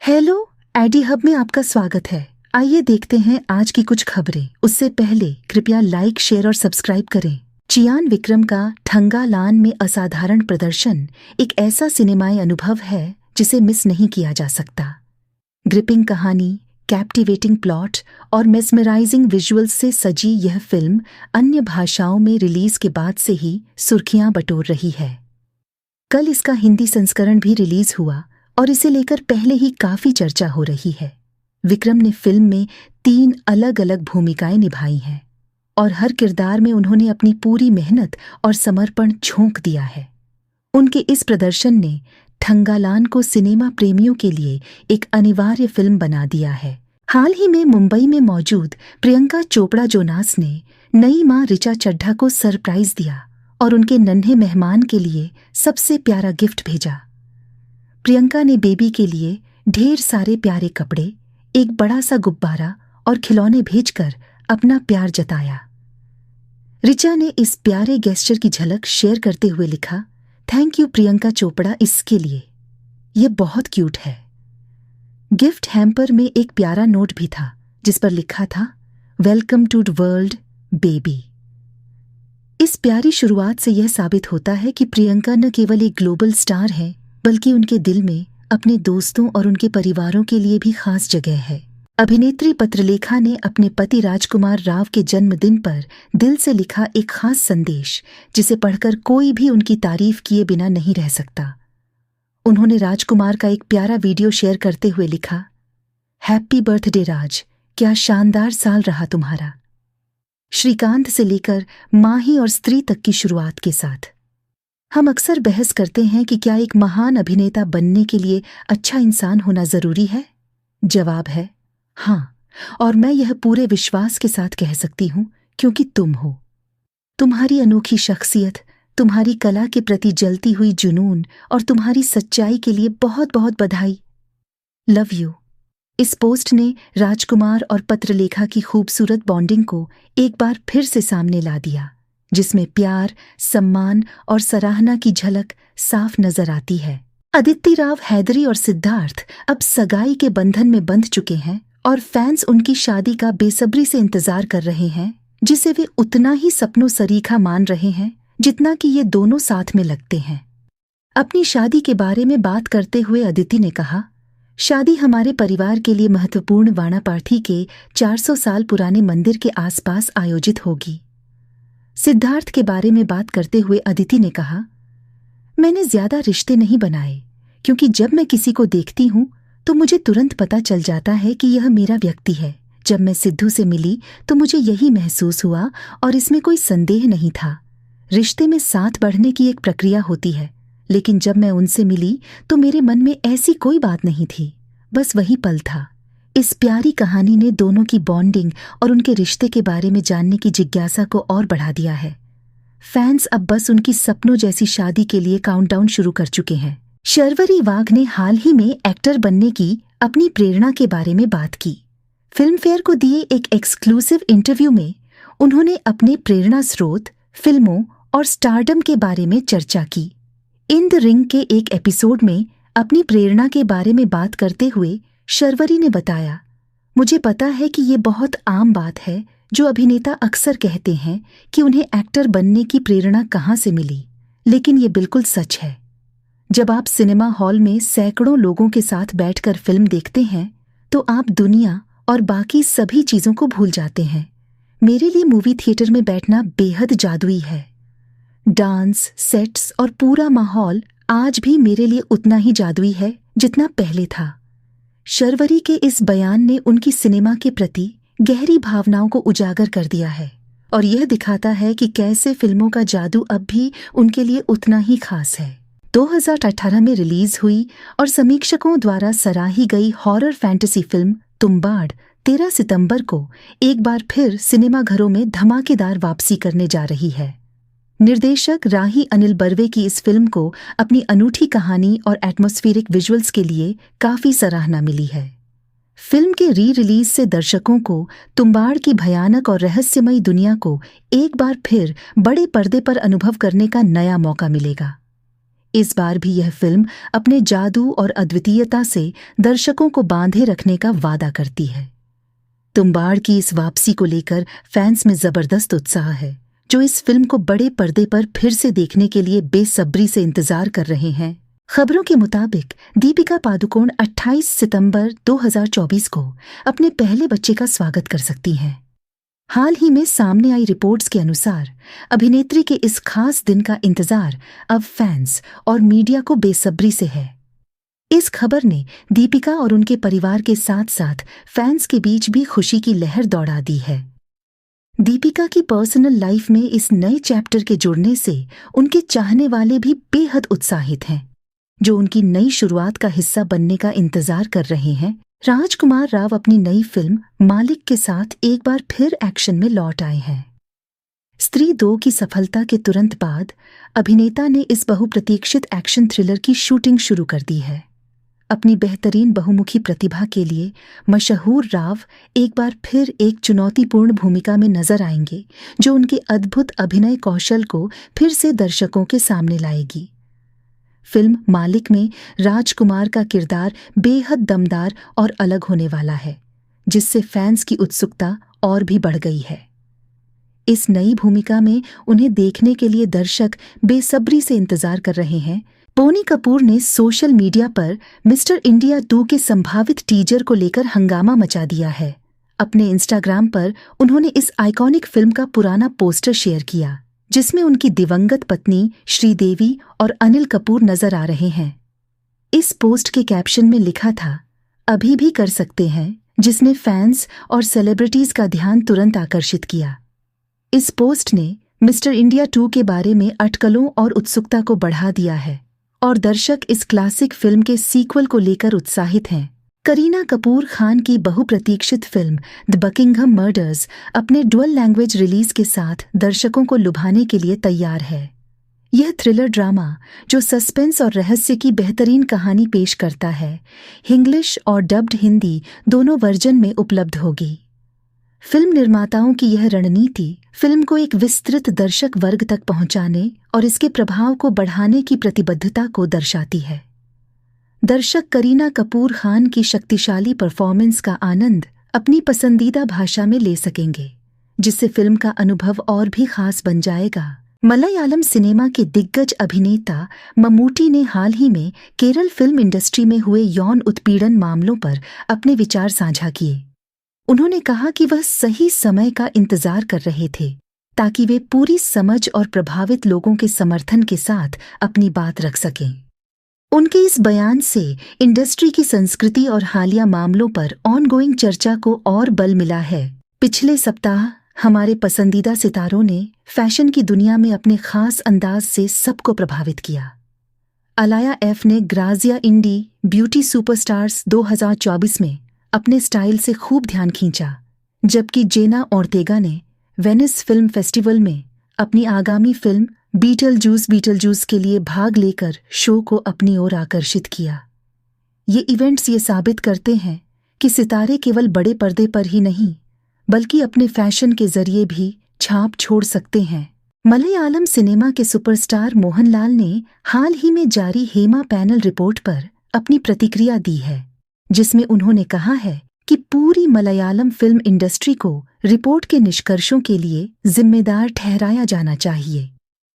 Hello, AD hub में आपका स्वागत है। आइए देखते हैं आज की कुछ खबरें। उससे पहले कृपया लाइक, शेयर और सब्सक्राइब करें। चियान विक्रम का थंगालान में असाधारण प्रदर्शन एक ऐसा सिनेमाई अनुभव है जिसे मिस नहीं किया जा सकता। ग्रिपिंग कहानी, कैप्टिवेटिंग प्लॉट और मेस्मराइजिंग विजुअल्स से सजी यह फिल्म अन्य भाषाओं में रिलीज के बाद से ही सुर्खियां बटोर रही है। कल इसका हिंदी संस्करण भी रिलीज हुआ और इसे लेकर पहले ही काफी चर्चा हो रही है। विक्रम ने फिल्म में 3 अलग अलग भूमिकाएं निभाई हैं और हर किरदार में उन्होंने अपनी पूरी मेहनत और समर्पण झोंक दिया है। उनके इस प्रदर्शन ने थंगालान को सिनेमा प्रेमियों के लिए एक अनिवार्य फिल्म बना दिया है। हाल ही में मुंबई में मौजूद प्रियंका चोपड़ा जोनास ने नई मां ऋचा चड्ढा को सरप्राइज दिया और उनके नन्हे मेहमान के लिए सबसे प्यारा गिफ्ट भेजा। प्रियंका ने बेबी के लिए ढेर सारे प्यारे कपड़े, एक बड़ा सा गुब्बारा और खिलौने भेजकर अपना प्यार जताया। ऋचा ने इस प्यारे गेस्चर की झलक शेयर करते हुए लिखा, थैंक यू प्रियंका चोपड़ा इसके लिए, ये बहुत क्यूट है। गिफ्ट हैम्पर में एक प्यारा नोट भी था जिस पर लिखा था, welcome to the world baby. इस प्यारी शुरुआत से यह साबित होता है कि प्रियंका न केवल एक ग्लोबल स्टार है बल्कि उनके दिल में अपने दोस्तों और उनके परिवारों के लिए भी खास जगह है। अभिनेत्री पत्रलेखा ने अपने पति राजकुमार राव के जन्मदिन पर दिल से लिखा एक खास संदेश जिसे पढ़कर कोई भी उनकी तारीफ किए बिना नहीं रह सकता। उन्होंने राजकुमार का एक प्यारा वीडियो शेयर करते हुए लिखा, हैप्पी बर्थडे राज, क्या शानदार साल रहा तुम्हारा। श्रीकांत से लेकर माही और स्त्री तक की शुरुआत के साथ। हम अक्सर बहस करते हैं कि क्या एक महान अभिनेता बनने के लिए अच्छा इंसान होना जरूरी है। जवाब है हाँ, और मैं यह पूरे विश्वास के साथ कह सकती हूं क्योंकि तुम हो। तुम्हारी अनोखी शख्सियत, तुम्हारी कला के प्रति जलती हुई जुनून और तुम्हारी सच्चाई के लिए बहुत बहुत बधाई। Love you. इस पोस्ट ने राजकुमार और पत्रलेखा की खूबसूरत बॉन्डिंग को एक बार फिर से सामने ला दिया, जिसमें प्यार, सम्मान और सराहना की झलक साफ नजर आती है। अदिति राव हैदरी और सिद्धार्थ अब सगाई के बंधन में बंध चुके हैं और फैंस उनकी शादी का बेसब्री से इंतजार कर रहे हैं, जिसे वे उतना ही सपनों सरीखा मान रहे हैं जितना कि ये दोनों साथ में लगते हैं। अपनी शादी के बारे में बात करते हुए अदिति ने कहा, शादी हमारे परिवार के लिए महत्वपूर्ण वाणापाठी के 400 साल पुराने मंदिर के आसपास आयोजित होगी। सिद्धार्थ के बारे में बात करते हुए अदिति ने कहा, मैंने ज्यादा रिश्ते नहीं बनाए क्योंकि जब मैं किसी को देखती हूँ तो मुझे तुरंत पता चल जाता है कि यह मेरा व्यक्ति है। जब मैं सिद्धू से मिली तो मुझे यही महसूस हुआ और इसमें कोई संदेह नहीं था। रिश्ते में साथ बढ़ने की एक प्रक्रिया होती है, लेकिन जब मैं उनसे मिली तो मेरे मन में ऐसी कोई बात नहीं थी, बस वही पल था। इस प्यारी कहानी ने दोनों की बॉन्डिंग और उनके रिश्ते के बारे में जानने की जिज्ञासा को और बढ़ा दिया है। फैंस अब बस उनकी सपनों जैसी शादी के लिए काउंटडाउन शुरू कर चुके हैं। शर्वरी वाघ ने हाल ही में एक्टर बनने की अपनी प्रेरणा के बारे में बात की। फिल्म फेयर को दिए एक एक्सक्लूसिव इंटरव्यू में उन्होंने अपने प्रेरणा स्रोत, फिल्मों और स्टारडम के बारे में चर्चा की। इन द रिंग के एक एपिसोड में अपनी प्रेरणा के बारे में बात करते हुए शर्वरी ने बताया, मुझे पता है कि ये बहुत आम बात है जो अभिनेता अक्सर कहते हैं कि उन्हें एक्टर बनने की प्रेरणा कहाँ से मिली, लेकिन ये बिल्कुल सच है। जब आप सिनेमा हॉल में सैकड़ों लोगों के साथ बैठकर फिल्म देखते हैं तो आप दुनिया और बाकी सभी चीज़ों को भूल जाते हैं। मेरे लिए मूवी थिएटर में बैठना बेहद जादुई है। डांस, सेट्स और पूरा माहौल आज भी मेरे लिए उतना ही जादुई है जितना पहले था। शर्वरी के इस बयान ने उनकी सिनेमा के प्रति गहरी भावनाओं को उजागर कर दिया है और यह दिखाता है कि कैसे फिल्मों का जादू अब भी उनके लिए उतना ही खास है। 2018 में रिलीज हुई और समीक्षकों द्वारा सराही गई हॉरर फैंटेसी फिल्म तुम्बाड़ 13 सितंबर को एक बार फिर सिनेमाघरों में धमाकेदार वापसी करने जा रही है। निर्देशक राही अनिल बर्वे की इस फिल्म को अपनी अनूठी कहानी और एटमॉस्फेरिक विजुअल्स के लिए काफी सराहना मिली है। फिल्म के री रिलीज से दर्शकों को तुम्बाड़ की भयानक और रहस्यमयी दुनिया को एक बार फिर बड़े पर्दे पर अनुभव करने का नया मौका मिलेगा। इस बार भी यह फिल्म अपने जादू और अद्वितीयता से दर्शकों को बांधे रखने का वादा करती है। तुम्बाड़ की इस वापसी को लेकर फैंस में जबरदस्त उत्साह है, जो इस फिल्म को बड़े पर्दे पर फिर से देखने के लिए बेसब्री से इंतजार कर रहे हैं। खबरों के मुताबिक दीपिका पादुकोण 28 सितंबर 2024 को अपने पहले बच्चे का स्वागत कर सकती हैं। हाल ही में सामने आई रिपोर्ट्स के अनुसार अभिनेत्री के इस खास दिन का इंतजार अब फैंस और मीडिया को बेसब्री से है। इस खबर ने दीपिका और उनके परिवार के साथ साथ फैंस के बीच भी खुशी की लहर दौड़ा दी है। दीपिका की पर्सनल लाइफ में इस नए चैप्टर के जुड़ने से उनके चाहने वाले भी बेहद उत्साहित हैं, जो उनकी नई शुरुआत का हिस्सा बनने का इंतजार कर रहे हैं। राजकुमार राव अपनी नई फिल्म मालिक के साथ एक बार फिर एक्शन में लौट आए हैं। स्त्री 2 की सफलता के तुरंत बाद अभिनेता ने इस बहुप्रतीक्षित एक्शन थ्रिलर की शूटिंग शुरू कर दी है। अपनी बेहतरीन बहुमुखी प्रतिभा के लिए मशहूर राव एक बार फिर एक चुनौतीपूर्ण भूमिका में नजर आएंगे, जो उनके अद्भुत अभिनय कौशल को फिर से दर्शकों के सामने लाएगी। फिल्म मालिक में राजकुमार का किरदार बेहद दमदार और अलग होने वाला है, जिससे फैंस की उत्सुकता और भी बढ़ गई है। इस नई भूमिका में उन्हें देखने के लिए दर्शक बेसब्री से इंतजार कर रहे हैं। बोनी कपूर ने सोशल मीडिया पर मिस्टर इंडिया 2 के संभावित टीजर को लेकर हंगामा मचा दिया है। अपने इंस्टाग्राम पर उन्होंने इस आइकॉनिक फिल्म का पुराना पोस्टर शेयर किया, जिसमें उनकी दिवंगत पत्नी श्रीदेवी और अनिल कपूर नजर आ रहे हैं। इस पोस्ट के कैप्शन में लिखा था, अभी भी कर सकते हैं, जिसने फैंस और सेलिब्रिटीज का ध्यान तुरंत आकर्षित किया। इस पोस्ट ने मिस्टर इंडिया 2 के बारे में अटकलों और उत्सुकता को बढ़ा दिया है और दर्शक इस क्लासिक फिल्म के सीक्वल को लेकर उत्साहित हैं। करीना कपूर खान की बहुप्रतीक्षित फिल्म द बकिंघम मर्डर्स अपने डुअल लैंग्वेज रिलीज के साथ दर्शकों को लुभाने के लिए तैयार है। यह थ्रिलर ड्रामा, जो सस्पेंस और रहस्य की बेहतरीन कहानी पेश करता है, इंग्लिश और डब्ड हिंदी दोनों वर्जन में उपलब्ध होगी। फिल्म निर्माताओं की यह रणनीति फिल्म को एक विस्तृत दर्शक वर्ग तक पहुंचाने और इसके प्रभाव को बढ़ाने की प्रतिबद्धता को दर्शाती है। दर्शक करीना कपूर खान की शक्तिशाली परफॉर्मेंस का आनंद अपनी पसंदीदा भाषा में ले सकेंगे, जिससे फिल्म का अनुभव और भी खास बन जाएगा। मलयालम सिनेमा के दिग्गज अभिनेता मम्मूटी ने हाल ही में केरल फिल्म इंडस्ट्री में हुए यौन उत्पीड़न मामलों पर अपने विचार साझा किए। उन्होंने कहा कि वह सही समय का इंतजार कर रहे थे, ताकि वे पूरी समझ और प्रभावित लोगों के समर्थन के साथ अपनी बात रख सकें। उनके इस बयान से इंडस्ट्री की संस्कृति और हालिया मामलों पर ऑनगोइंग चर्चा को और बल मिला है। पिछले सप्ताह हमारे पसंदीदा सितारों ने फैशन की दुनिया में अपने खास अंदाज से सबको प्रभावित किया। अलाया एफ ने ग्राजिया इंडी ब्यूटी सुपरस्टार्स 2024 में अपने स्टाइल से खूब ध्यान खींचा, जबकि जेना ओर्तेगा ने वेनिस फिल्म फेस्टिवल में अपनी आगामी फिल्म बीटल जूस के लिए भाग लेकर शो को अपनी ओर आकर्षित किया। ये इवेंट्स ये साबित करते हैं कि सितारे केवल बड़े पर्दे पर ही नहीं, बल्कि अपने फैशन के जरिए भी छाप छोड़ सकते हैं। मलयालम सिनेमा के सुपरस्टार मोहनलाल ने हाल ही में जारी हेमा पैनल रिपोर्ट पर अपनी प्रतिक्रिया दी है, जिसमें उन्होंने कहा है कि पूरी मलयालम फिल्म इंडस्ट्री को रिपोर्ट के निष्कर्षों के लिए जिम्मेदार ठहराया जाना चाहिए।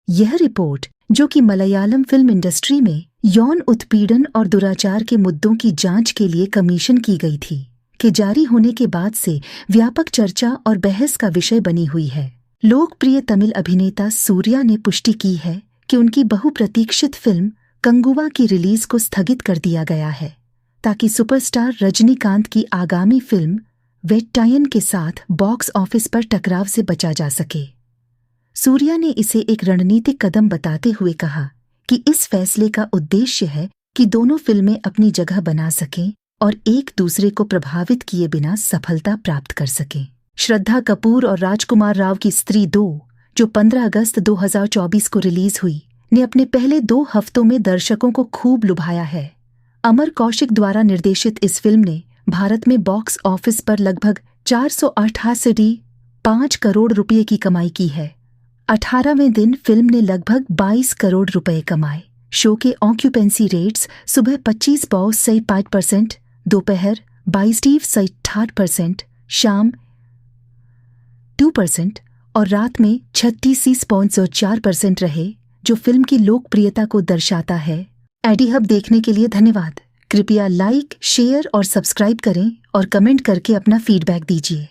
यह रिपोर्ट, जो कि मलयालम फिल्म इंडस्ट्री में यौन उत्पीड़न और दुराचार के मुद्दों की जांच के लिए कमीशन की गई थी, के जारी होने के बाद से व्यापक चर्चा और बहस का विषय बनी हुई है। लोकप्रिय तमिल अभिनेता सूर्या ने पुष्टि की है कि उनकी बहुप्रतीक्षित फिल्म कंगुवा की रिलीज को स्थगित कर दिया गया है, ताकि सुपरस्टार रजनीकांत की आगामी फिल्म वेट्टायन के साथ बॉक्स ऑफिस पर टकराव से बचा जा सके। सूर्या ने इसे एक रणनीतिक कदम बताते हुए कहा कि इस फैसले का उद्देश्य है कि दोनों फिल्में अपनी जगह बना सकें और एक दूसरे को प्रभावित किए बिना सफलता प्राप्त कर सकें। श्रद्धा कपूर और राजकुमार राव की स्त्री 2, जो 15 अगस्त 2024 को रिलीज हुई, ने अपने पहले 2 हफ्तों में दर्शकों को खूब लुभाया है। अमर कौशिक द्वारा निर्देशित इस फिल्म ने भारत में बॉक्स ऑफिस पर लगभग 488.5 करोड़ रुपये की कमाई की है। 18वें दिन फिल्म ने लगभग 22 करोड़ रुपए कमाए, शो के ऑक्यूपेंसी रेट्स सुबह 25.8%, दोपहर 22.8%, शाम 2% और रात में 36.4% रहे, जो फिल्म की लोकप्रियता को दर्शाता है। एडी हब देखने के लिए धन्यवाद। कृपया लाइक, शेयर और सब्सक्राइब करें और कमेंट करके अपना फीडबैक दीजिए।